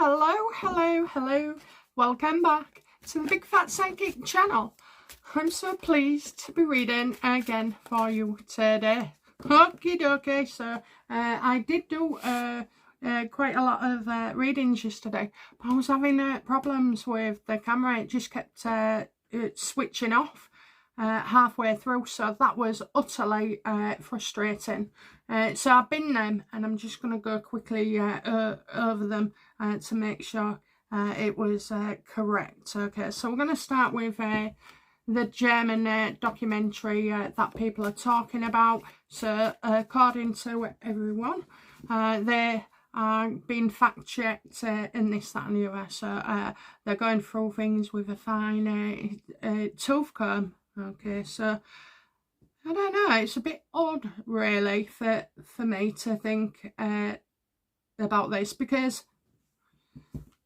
Hello. Welcome back to the Big Fat Psychic channel. I'm so pleased to be reading again for you today. Okie dokie. So I did do quite a lot of readings yesterday, but I was having problems with the camera. It just kept switching off halfway through, so that was utterly frustrating. So I've been them, and I'm just going to go quickly over them to make sure it was correct. Okay, so we're going to start with the German documentary that people are talking about. So according to everyone, they are being fact-checked in this, that and the other. So they're going through things with a fine tooth comb. Okay, so I don't know, it's a bit odd really for me to think about this, because,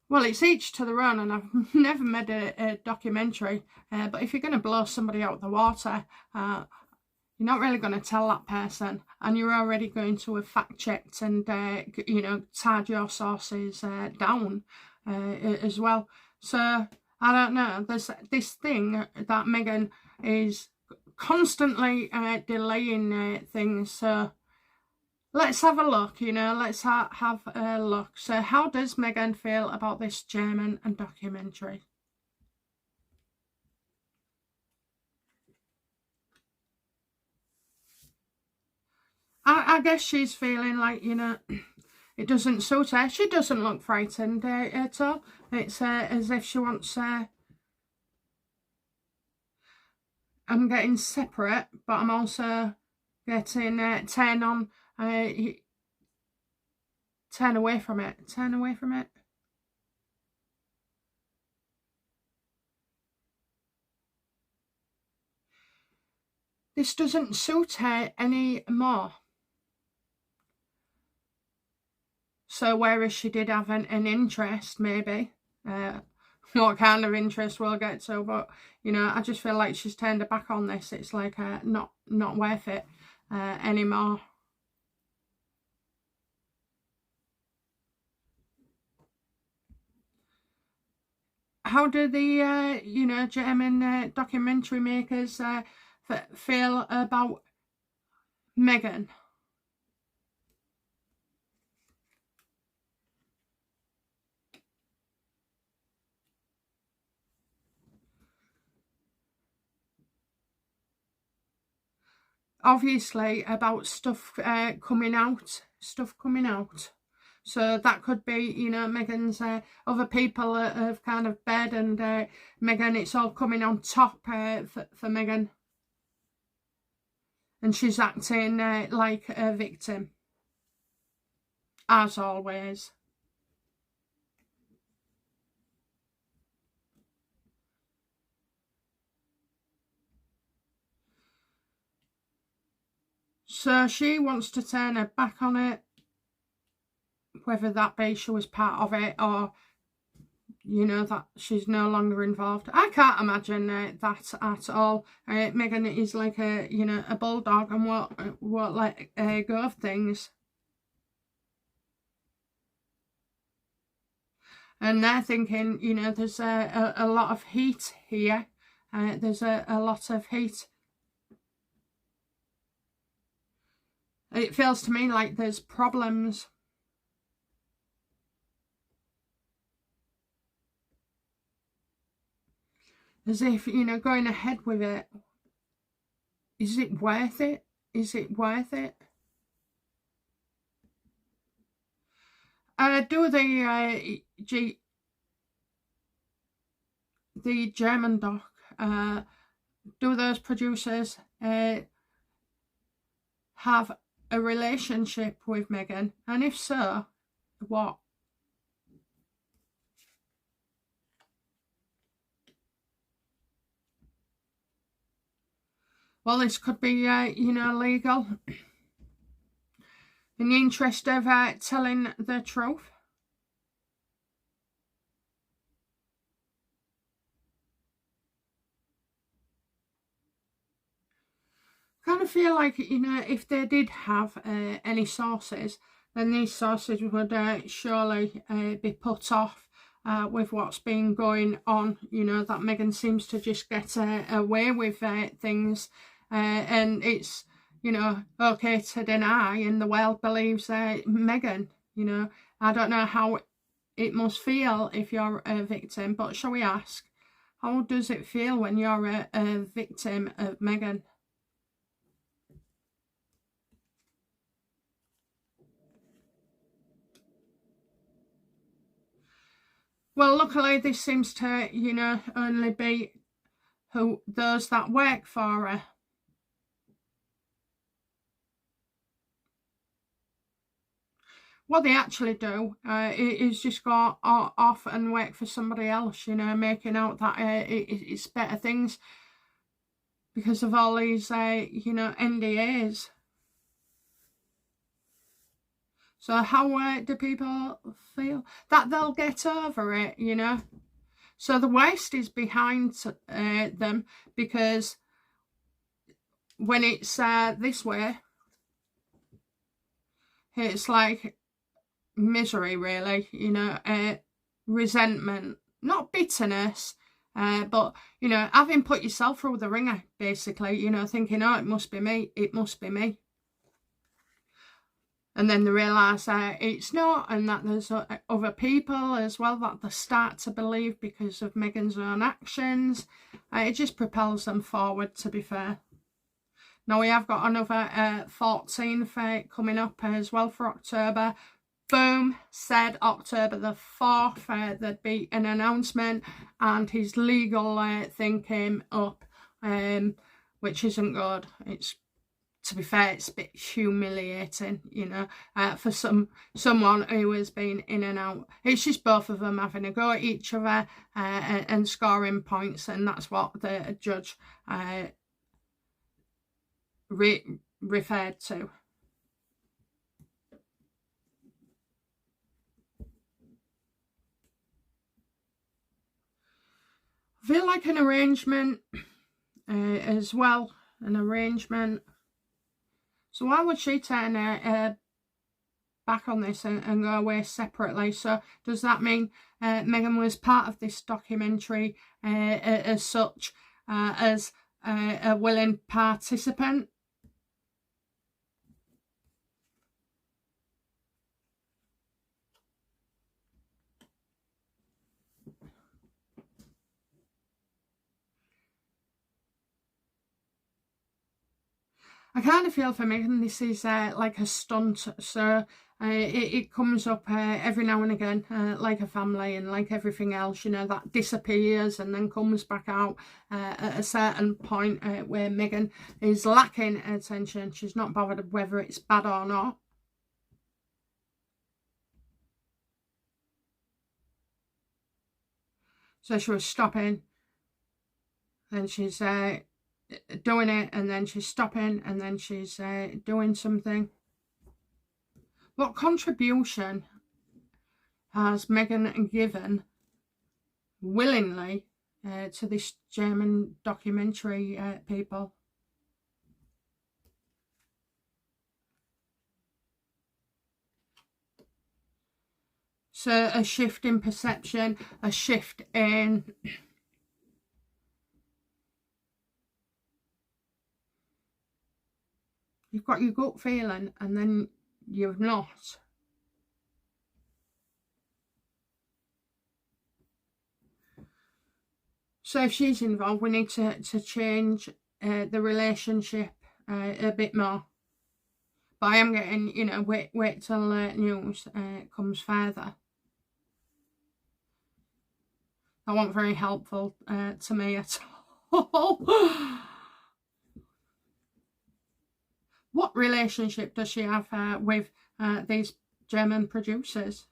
well, it's each to their own, and I've never made a documentary, but if you're going to blow somebody out of the water, you're not really going to tell that person, and you're already going to have fact-checked and, tied your sources down as well. So I don't know, there's this thing that Meghan is constantly delaying things, so let's have a look, let's have a look. So how does Meghan feel about this German documentary? I guess she's feeling like, it doesn't suit her. She doesn't look frightened at all. It's as if she wants I'm getting separate, but I'm also getting turn away from it. Turn away from it. This doesn't suit her anymore. So whereas she did have an interest, maybe, what kind of interest we'll get to, but I just feel like she's turned her back on this. It's like not worth it anymore. How do the German documentary makers feel about Meghan? Obviously about stuff coming out. So that could be, Meghan's other people have kind of bed, and Meghan, it's all coming on top for Meghan. And she's acting like a victim, as always. So she wants to turn her back on it, whether that be she was part of it, or that she's no longer involved. I can't imagine that at all. Meghan is like a bulldog and won't let go of things. And they're thinking, there's a lot of heat here. There's a lot of heat. It feels to me like there's problems. As if, going ahead with it, is it worth it? Is it worth it? Do the German doc, do those producers have a relationship with Meghan? And if so, what? Well, this could be, legal. In the interest of telling the truth. Kind of feel like, if they did have any sources, then these sources would surely be put off with what's been going on. You know, that Meghan seems to just get away with things, and it's, you know, okay to deny, and the world believes Meghan. You know, I don't know how it must feel if you're a victim, but shall we ask, how does it feel when you're a victim of Meghan? Well, luckily this seems to, you know, only be those that work for her. What they actually do is just go off and work for somebody else, you know, making out that it's better things because of all these, you know, NDAs. So how do people feel? That they'll get over it, you know. So the West is behind them, because when it's this way, it's like misery, really, you know, resentment, not bitterness, but, you know, having put yourself through the ringer, basically, you know, thinking, oh, it must be me, it must be me. And then they realise it's not, and that there's other people as well that they start to believe because of Meghan's own actions. It just propels them forward, to be fair. Now we have got another 14th coming up as well for October. Boom, said October the 4th there'd be an announcement, and his legal thing came up, which isn't good. It's, to be fair, it's a bit humiliating, you know, for someone who has been in and out. It's just both of them having a go at each other and scoring points, and that's what the judge referred to. I feel like an arrangement as well, an arrangement. So why would she turn back on this and go away separately? So does that mean Meghan was part of this documentary as such, as a willing participant? I kind of feel for Meghan this is like a stunt, so it comes up every now and again, like a family and like everything else, you know, that disappears and then comes back out at a certain point where Meghan is lacking attention. She's not bothered whether it's bad or not. So she was stopping, then she's doing it, and then she's stopping, and then she's doing something. What contribution has Meghan given willingly to this German documentary people? So a shift in perception, a shift in you've got your gut feeling and then you've not. So if she's involved, we need to change the relationship a bit more. But I am getting, you know, wait till news comes further. That wasn't very helpful to me at all. What relationship does she have with these German producers?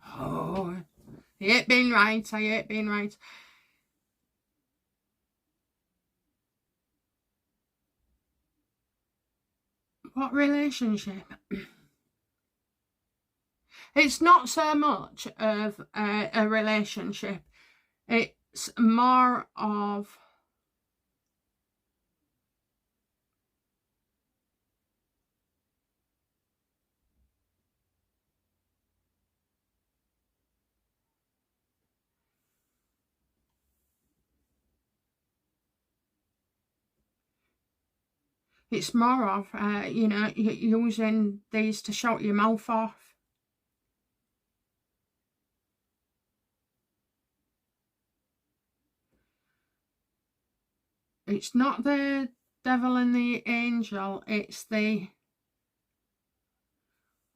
Oh, I ain't been right. I ain't been right. What relationship? It's not so much of a relationship. It's more of It's more of, you know, using these to shout your mouth off. It's not the devil and the angel, it's the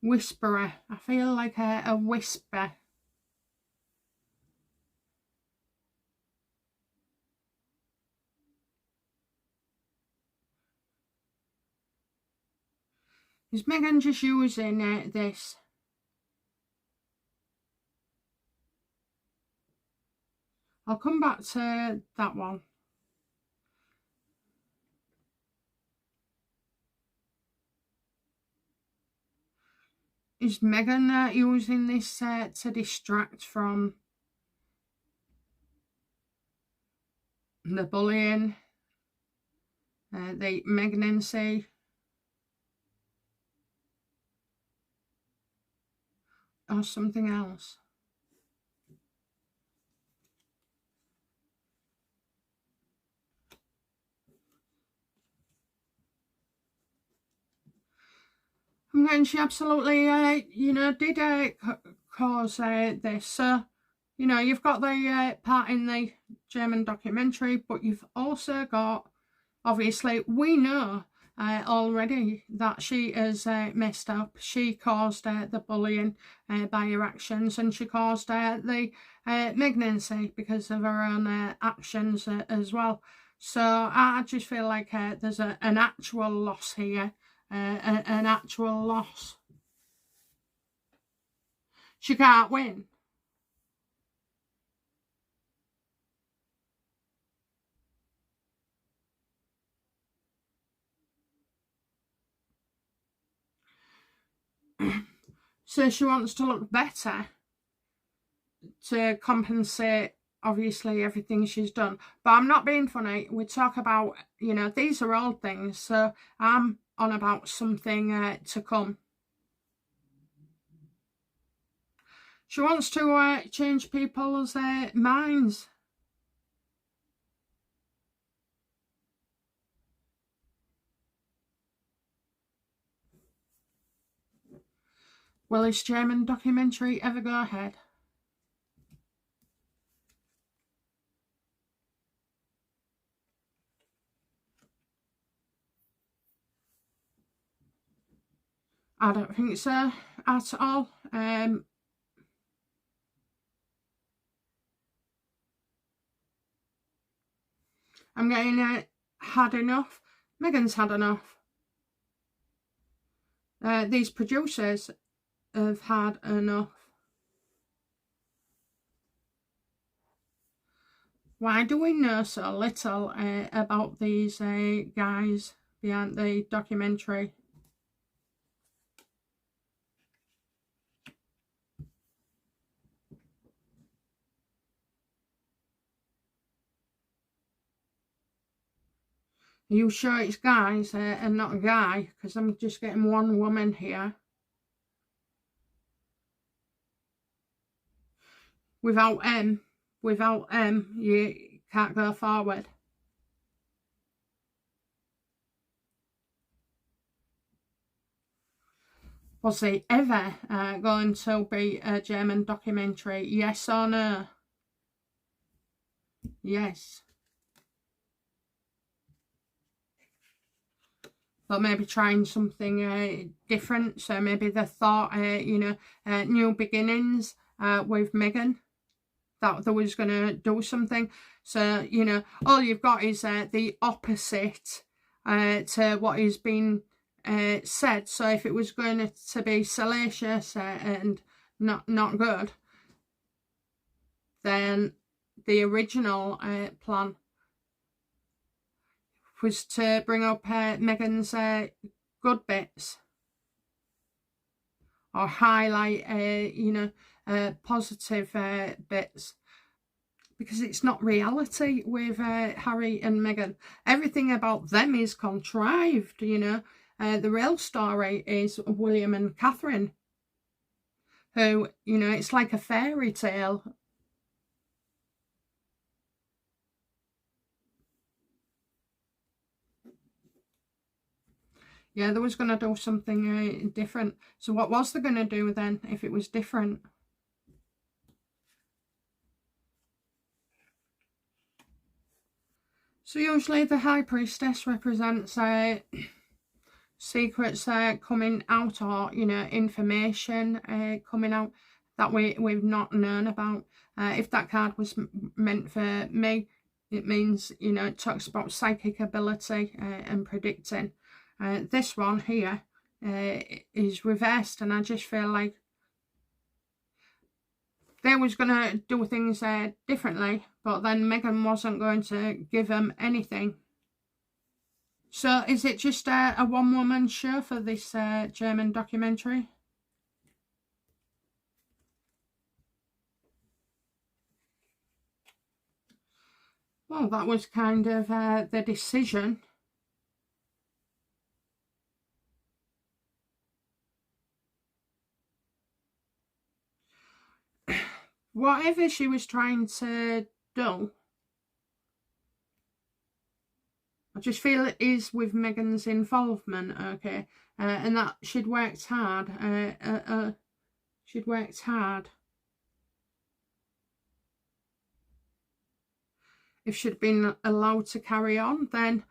whisperer. I feel like a whisper. Is Meghan just using this? I'll come back to that one. Is Meghan using this to distract from the bullying, the malignancy, or something else? And she absolutely, you know, did cause this. So, you know, you've got the part in the German documentary, but you've also got, obviously, we know already that she is messed up. She caused the bullying by her actions, and she caused the malignancy because of her own actions as well. So I just feel like there's an actual loss here. An actual loss. She can't win. So she wants to look better to compensate, obviously, everything she's done. But I'm not being funny. We talk about, you know, these are old things. So I'm on about something to come. She wants to change people's minds. Will this German documentary ever go ahead? I don't think so at all. I'm getting had enough. Meghan's had enough. These producers have had enough. Why do we know so little about these guys behind the documentary? Are you sure it's guys and not a guy? Because I'm just getting one woman here. Without M, you can't go forward. Was it ever going to be a German documentary? Yes or no? Yes. But maybe trying something different. So maybe they thought, you know, new beginnings with Meghan. That they was going to do something. So, you know, all you've got is the opposite to what has been said. So if it was going to be salacious and not good, then the original plan was to bring up Meghan's good bits, or highlight, you know, positive bits. Because it's not reality with Harry and Meghan. Everything about them is contrived, you know. The real story is William and Catherine, who, you know, it's like a fairy tale. Yeah, they was going to do something different. So what was they going to do then if it was different? So usually the High Priestess represents secrets coming out, or, you know, information coming out that we've not known about. If that card was meant for me, it means, you know, it talks about psychic ability and predicting. This one here is reversed, and I just feel like they was going to do things differently, but then Meghan wasn't going to give them anything. So is it just a one-woman show for this German documentary? Well, that was kind of the decision. Whatever she was trying to do, I just feel it is with Meghan's involvement, okay? And that she'd worked hard. She'd worked hard. If she'd been allowed to carry on, then,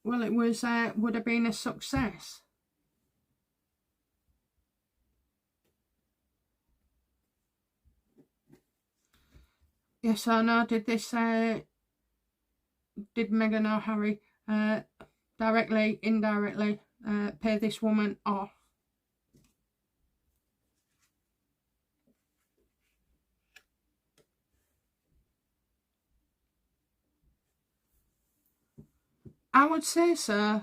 well, it was would have been a success. Yes or no? Did this? Did Meghan or Harry directly, indirectly, pay this woman off? I would say so.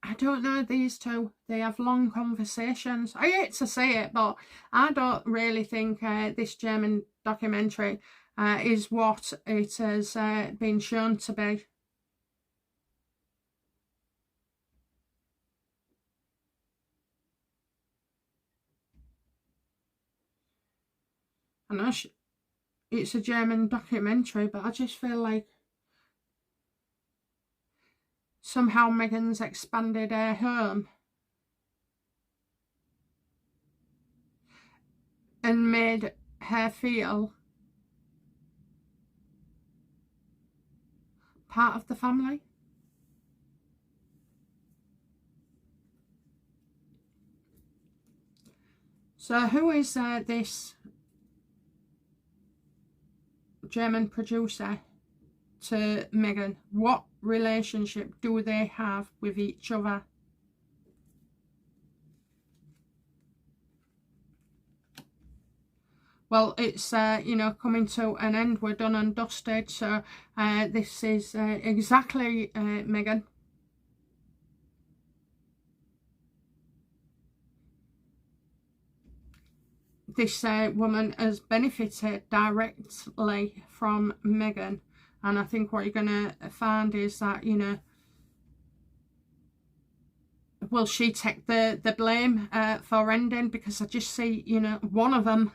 I don't know, these two, they have long conversations. I hate to say it, but I don't really think this German documentary is what it has been shown to be. I know it's a German documentary, but I just feel like somehow Meghan's expanded her home and made her feel part of the family. So who is this German producer to Meghan? What relationship do they have with each other? Well, it's you know, coming to an end. We're done and dusted. So this is exactly Meghan. This woman has benefited directly from Meghan, and I think what you're going to find is that, you know, will she take the blame for ending? Because I just see, you know, one of them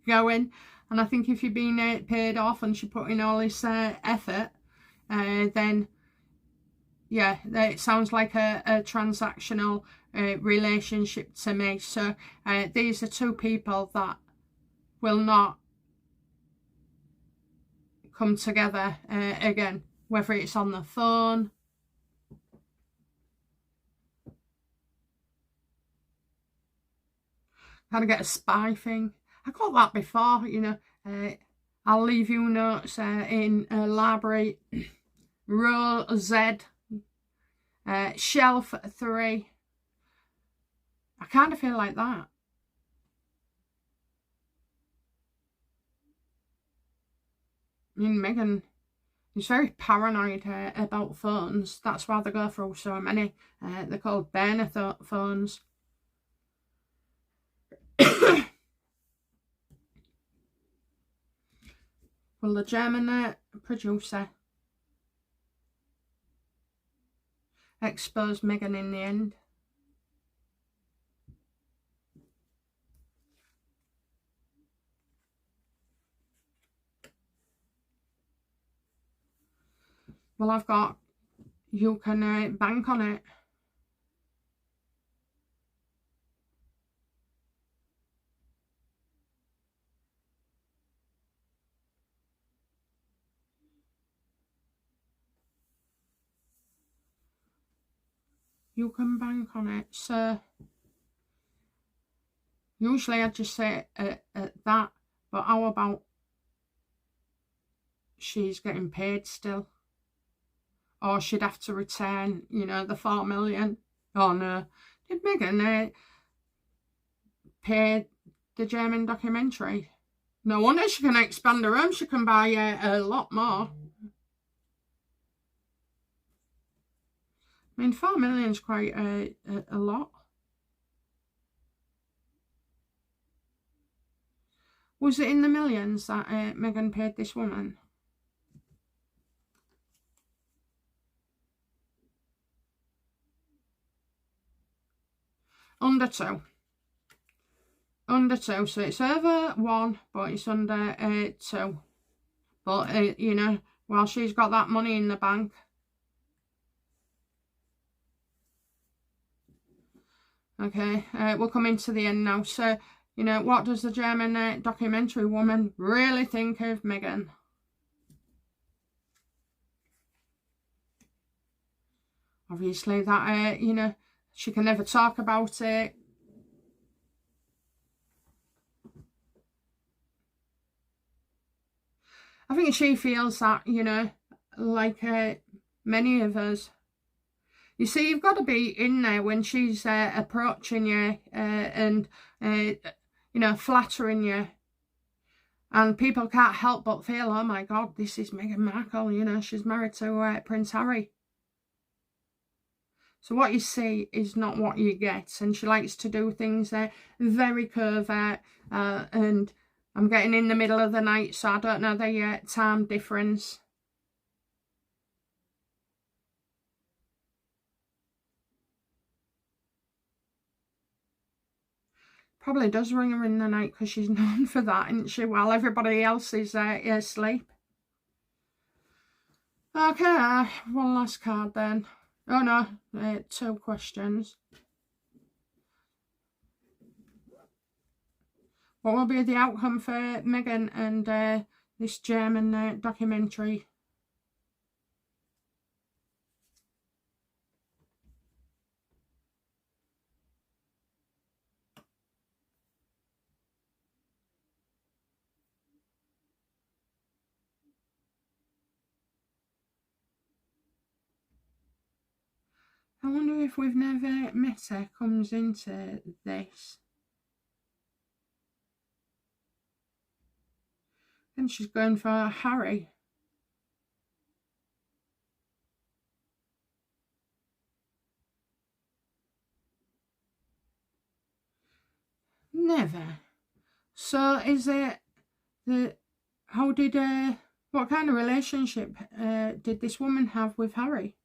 going, and I think if you're being paid off and she put in all this effort, then yeah, it sounds like a transactional relationship to me. So these are two people that will not come together again, whether it's on the phone, kind of get a spy thing. I got that before, you know. I'll leave you notes in a library, row Z, shelf 3. I kind of feel like that. I mean, Meghan is very paranoid about phones. That's why they go through so many. They're called burner phones. Well, the German producer exposed Meghan in the end. Well, I've got you can bank on it. You can bank on it. So usually I just say at that, but how about she's getting paid still? Or she'd have to return, you know, the 4 million. Oh no. Did Meghan pay the German documentary? No wonder she can expand her home. She can buy a lot more. I mean, 4 million is quite a lot. Was it in the millions that Meghan paid this woman? Under 2. Under 2. So it's over 1, but it's under 2. But, you know, while she's got that money in the bank. Okay, we're coming to the end now. So, you know, what does the German documentary woman really think of Meghan? Obviously that, you know, she can never talk about it. I think she feels that, you know, like many of us. You see, you've got to be in there when she's approaching you and, you know, flattering you. And people can't help but feel, oh my God, this is Meghan Markle, you know, she's married to Prince Harry. So what you see is not what you get. And she likes to do things very covert. And I'm getting in the middle of the night, so I don't know the time difference. Probably does ring her in the night because she's known for that, isn't she? While everybody else is asleep. Okay, one last card then. Oh no, 2 questions. What will be the outcome for Meghan and this German documentary? I wonder if We've Never Met Her comes into this. And she's going for Harry. Never. So is it how did what kind of relationship did this woman have with Harry?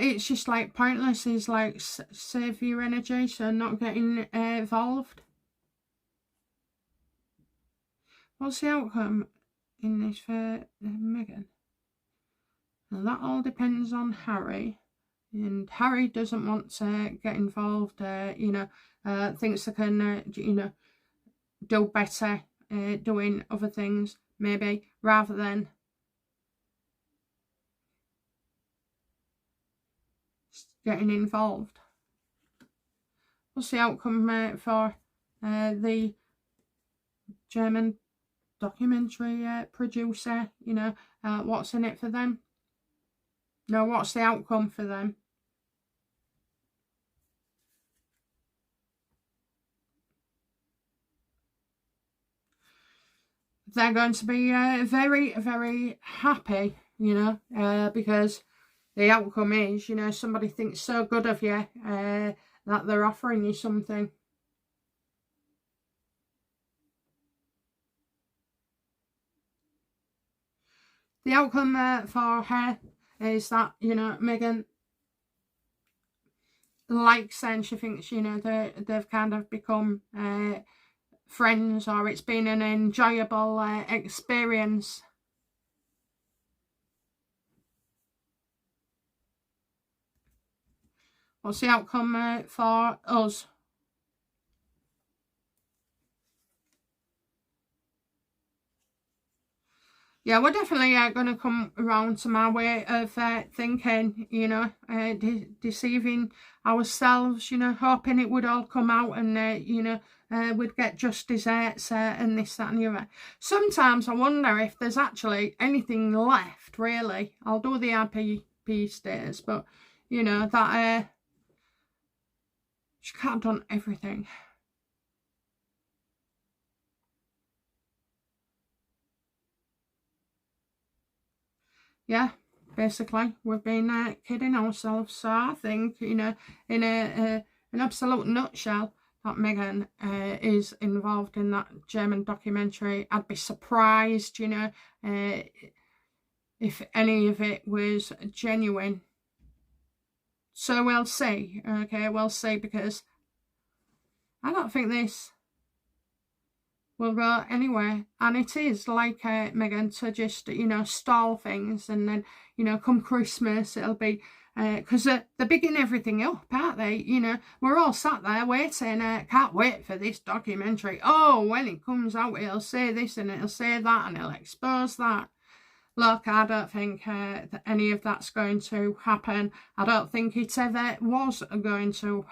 It's just like pointless. He's like, save your energy, so not getting involved. What's the outcome in this for Meghan? Now that all depends on Harry, and Harry doesn't want to get involved. You know, thinks they can, you know, do better doing other things, maybe, rather than getting involved. What's the outcome for the German documentary producer? You know, what's in it for them? No, what's the outcome for them? They're going to be very, very happy, you know, because the outcome is, you know, somebody thinks so good of you that they're offering you something. The outcome for her is that, you know, Meghan likes and she thinks, you know, they've kind of become friends, or it's been an enjoyable experience. What's the outcome for us? Yeah, we're definitely going to come around to my way of thinking, you know, deceiving ourselves, you know, hoping it would all come out and, you know, we'd get just desserts and this, that and the other. Sometimes I wonder if there's actually anything left, really. I'll do the RP status, but, you know, that she can't have done everything. Yeah, basically, we've been kidding ourselves. So I think, you know, in an absolute nutshell, that Meghan is involved in that German documentary. I'd be surprised, you know, if any of it was genuine. So we'll see. Okay, we'll see, because I don't think this will go anywhere. And it is like Meghan to just, you know, stall things, and then, you know, come Christmas it'll be because they're bigging everything up, aren't they? You know, we're all sat there waiting, can't wait for this documentary. Oh, when it comes out it'll say this and it'll say that and it'll expose that. Look, I don't think that any of that's going to happen. I don't think it ever was going to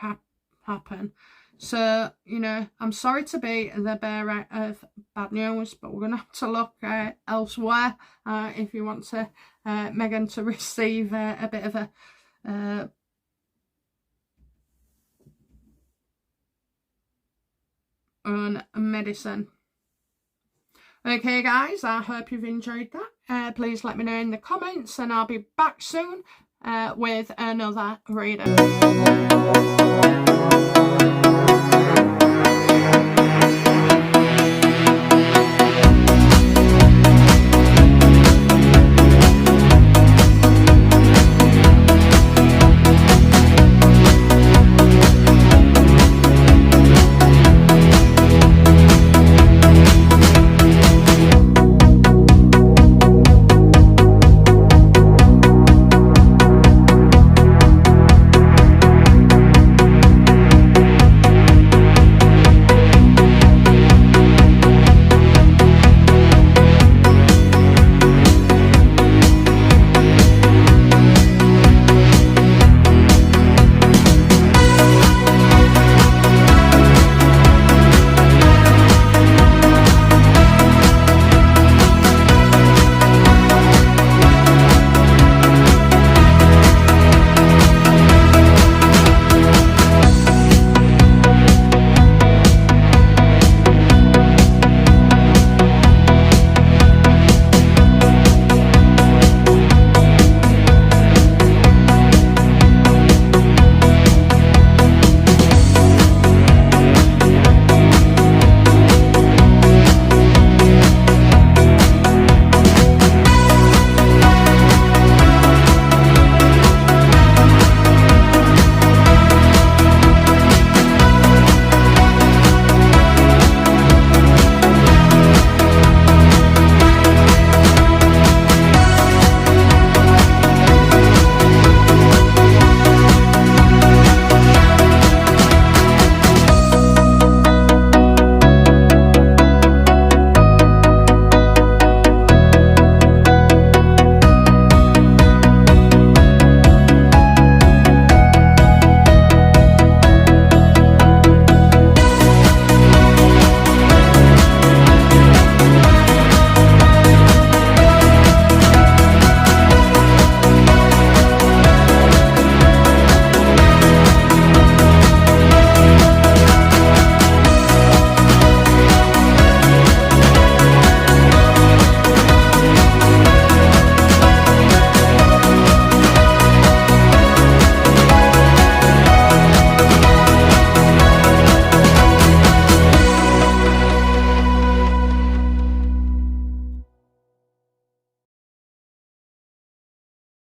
happen. So, you know, I'm sorry to be the bearer of bad news, but we're going to have to look elsewhere if you want to Meghan to receive a bit of a own medicine. Okay, guys, I hope you've enjoyed that. Please let me know in the comments, and I'll be back soon with another reading.